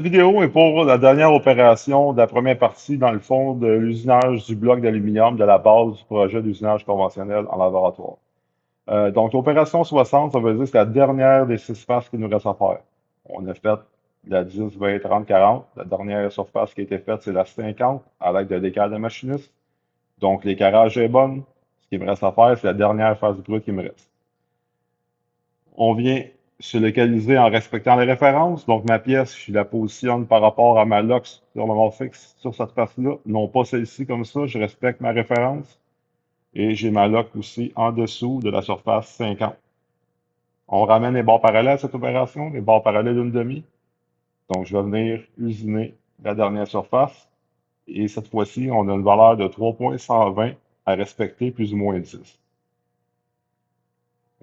Vidéo est pour la dernière opération de la première partie, dans le fond, de l'usinage du bloc d'aluminium de la base du projet d'usinage conventionnel en laboratoire. Donc, l'opération 60, ça veut dire que c'est la dernière des 6 faces qu'il nous reste à faire. On a fait la 10, 20, 30, 40. La dernière surface qui a été faite, c'est la 50 à l'aide de décale de machiniste. Donc, l'éclairage est bon. Ce qui me reste à faire, c'est la dernière phase brute qui me reste. On vient se localiser en respectant les références. Donc, ma pièce, je la positionne par rapport à ma LOX sur le mort fixe sur cette face-là, non pas celle-ci comme ça. Je respecte ma référence. Et j'ai ma LOC aussi en dessous de la surface 50. On ramène les bords parallèles à cette opération, les bords parallèles d'une demi. Donc, je vais venir usiner la dernière surface. Et cette fois-ci, on a une valeur de 3,120 à respecter, plus ou moins 10.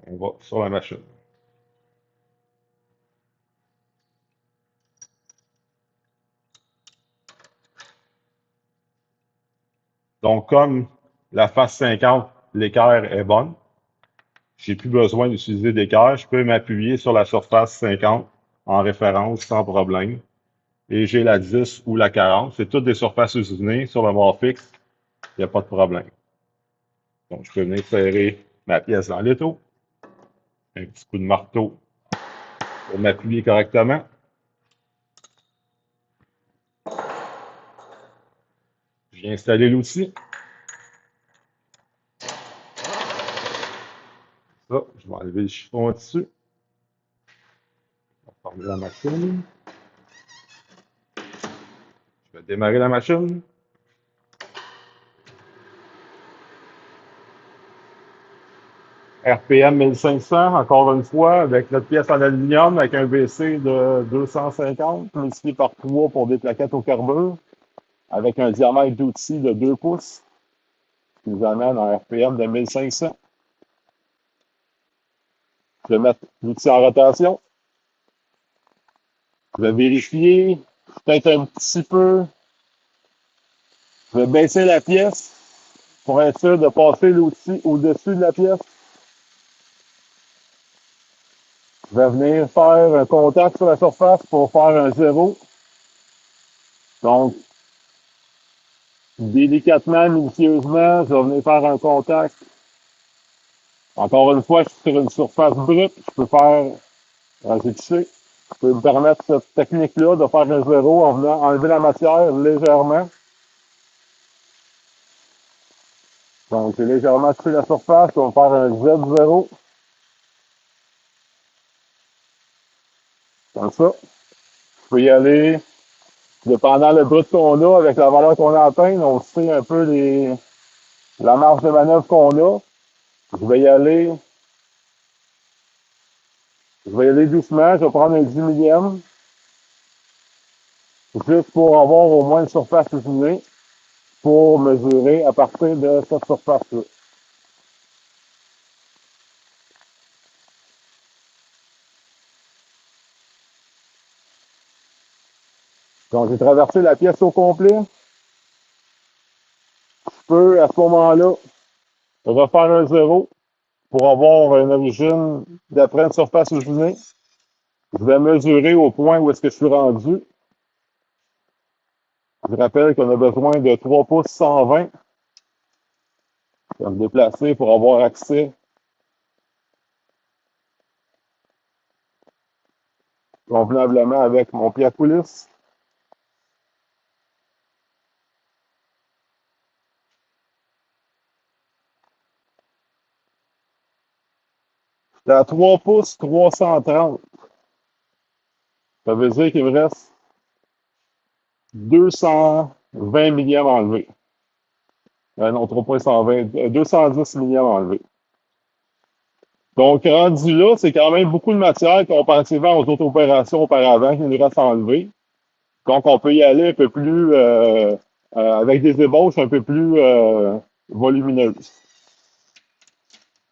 On va sur la machine. Donc, comme la face 50, l'équerre est bonne, j'ai plus besoin d'utiliser d'équerre. Je peux m'appuyer sur la surface 50 en référence sans problème. Et j'ai la 10 ou la 40. C'est toutes des surfaces usinées sur le mort fixe. Il n'y a pas de problème. Donc, je peux venir serrer ma pièce dans l'étau. Un petit coup de marteau pour m'appuyer correctement. Je viens installer l'outil. Ça, je vais enlever le chiffon dessus. Je vais fermer la machine. Je vais démarrer la machine. RPM 1500, encore une fois, avec notre pièce en aluminium, avec un VC de 250, multiplié par 3 pour des plaquettes au carbure, avec un diamètre d'outil de 2 pouces, qui nous amène un RPM de 1500. Je vais mettre l'outil en rotation. Je vais vérifier, peut-être un petit peu. Je vais baisser la pièce pour être sûr de passer l'outil au-dessus de la pièce. Je vais venir faire un contact sur la surface pour faire un zéro. Donc, délicatement, minutieusement, je vais venir faire un contact. Encore une fois, je suis sur une surface brute. Je peux faire, j'ai touché. Je peux me permettre cette technique-là de faire un zéro en venant enlever la matière légèrement. Donc, j'ai légèrement touché la surface. On va faire un Z0. Comme ça. Je peux y aller, dépendant le brut qu'on a, avec la valeur qu'on a atteinte, on sait un peu la marge de manœuvre qu'on a. Je vais y aller, doucement. Je vais prendre un 10 millième, juste pour avoir au moins une surface usinée, pour mesurer à partir de cette surface-là. Donc, j'ai traversé la pièce au complet. Je peux, à ce moment-là, refaire un zéro pour avoir une origine d'après une surface usinée. Je vais mesurer au point où est-ce que je suis rendu. Je rappelle qu'on a besoin de 3 pouces 120. Je vais me déplacer pour avoir accès convenablement avec mon pied à coulisse. J'étais à 3 pouces 330. Ça veut dire qu'il me reste 220 millièmes enlevés. Non, 3,120, 210 millièmes enlevés. Donc, rendu là, c'est quand même beaucoup de matière comparativement aux autres opérations auparavant qui nous reste à enlever. Donc, on peut y aller un peu plus, avec des ébauches un peu plus volumineuses.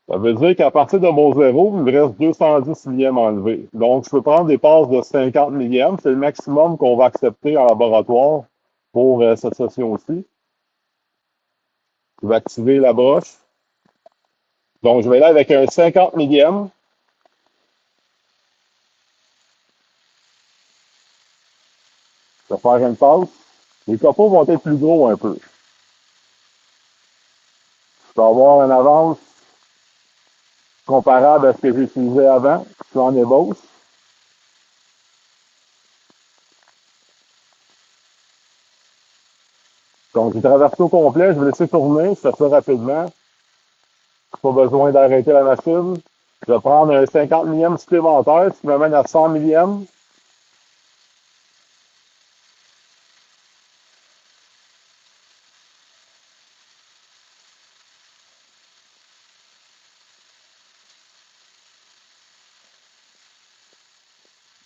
Ça veut dire qu'à partir de mon zéro, il me reste 210 millièmes enlevés. Donc, je peux prendre des passes de 50 millièmes. C'est le maximum qu'on va accepter en laboratoire pour cette session-ci. Je vais activer la broche. Donc, je vais aller avec un 50 millièmes. Je vais faire une passe. Les copeaux vont être plus gros un peu. Je vais avoir une avance comparable à ce que j'utilisais avant. Je suis en ébauche. Donc, j'ai traversé au complet. Je vais laisser tourner. Ça se fait rapidement. Pas besoin d'arrêter la machine. Je vais prendre un 50 millième supplémentaire, ce qui m'amène à 100 millième.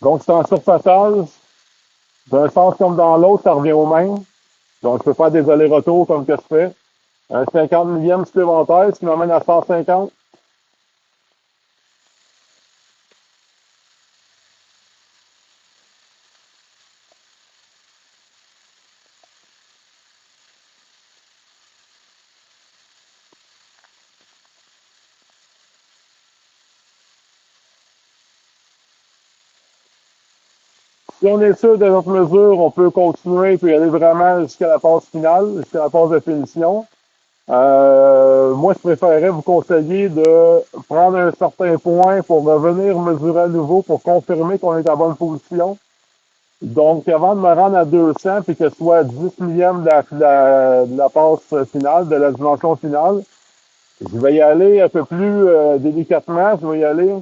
Donc, c'est en surfaçage. D'un sens comme dans l'autre, ça revient au même. Donc, je peux faire des allers-retours comme que je fais. Un 50 millième supplémentaire, ce qui m'amène à 150. Si on est sûr de notre mesure, on peut continuer et aller vraiment jusqu'à la phase finale, jusqu'à la phase de finition. Moi, je préférerais vous conseiller de prendre un certain point pour revenir mesurer à nouveau pour confirmer qu'on est à bonne position. Donc, avant de me rendre à 200 puis que ce soit 10 millièmes de la passe finale, de la dimension finale, je vais y aller un peu plus délicatement. Je vais y aller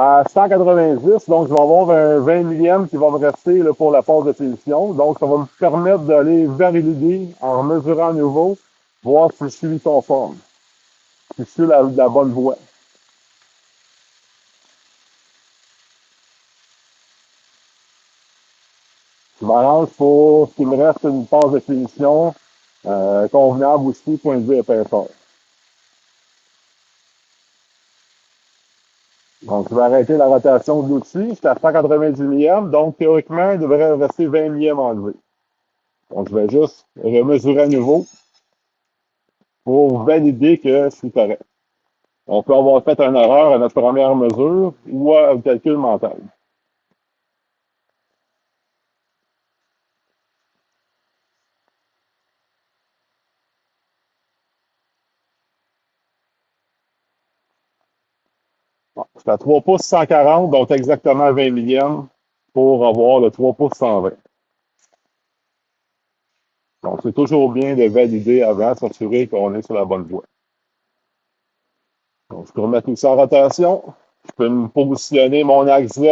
à 190. Donc, je vais avoir un 20 millième qui va me rester là, pour la passe de finition. Donc, ça va me permettre d'aller valider en mesurant à nouveau, voir si je suis conforme, si je suis la bonne voie. Je m'arrange pour ce qu'il me reste une passe de finition convenable aussi, point de vue épaisseur. Donc, je vais arrêter la rotation de l'outil. J'étais à 190 millièmes, donc théoriquement, il devrait rester 20 millièmes enlevés. Donc, je vais juste remesurer à nouveau pour valider que c'est correct. On peut avoir fait une erreur à notre première mesure ou au calcul mental. Bon, c'est à 3 pouces 140, donc exactement 20 millièmes pour avoir le 3 pouces 120. Donc, c'est toujours bien de valider avant, s'assurer qu'on est sur la bonne voie. Donc, je peux remettre tout ça en rotation. Je peux me positionner mon axe Z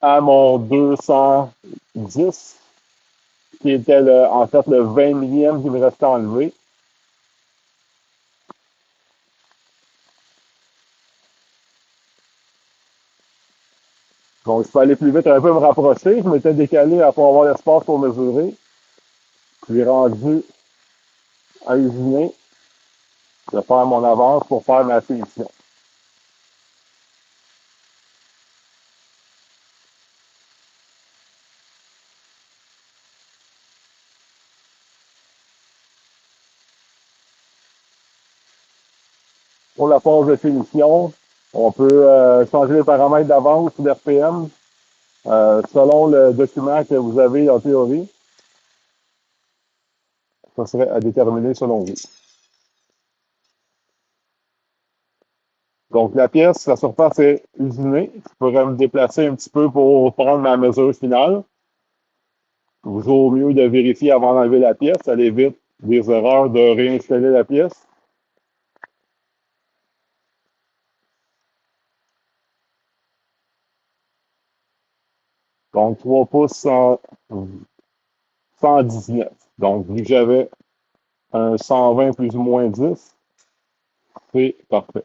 à mon 210, qui était en fait le 20 millième qui me restait à enlever. Donc, je peux aller plus vite, un peu me rapprocher. Je m'étais décalé pour avoir l'espace pour mesurer. Je suis rendu à usiner. Je vais faire mon avance pour faire ma finition. Pour la phase de finition, on peut changer les paramètres d'avance ou d'RPM selon le document que vous avez en théorie. Ça serait à déterminer selon vous. Donc, la pièce, la surface est usinée. Je pourrais me déplacer un petit peu pour prendre ma mesure finale. Toujours mieux de vérifier avant d'enlever la pièce. Ça évite des erreurs de réinstaller la pièce. Donc, 3 pouces 119. Donc, vu que j'avais un 120 plus ou moins 10, c'est parfait.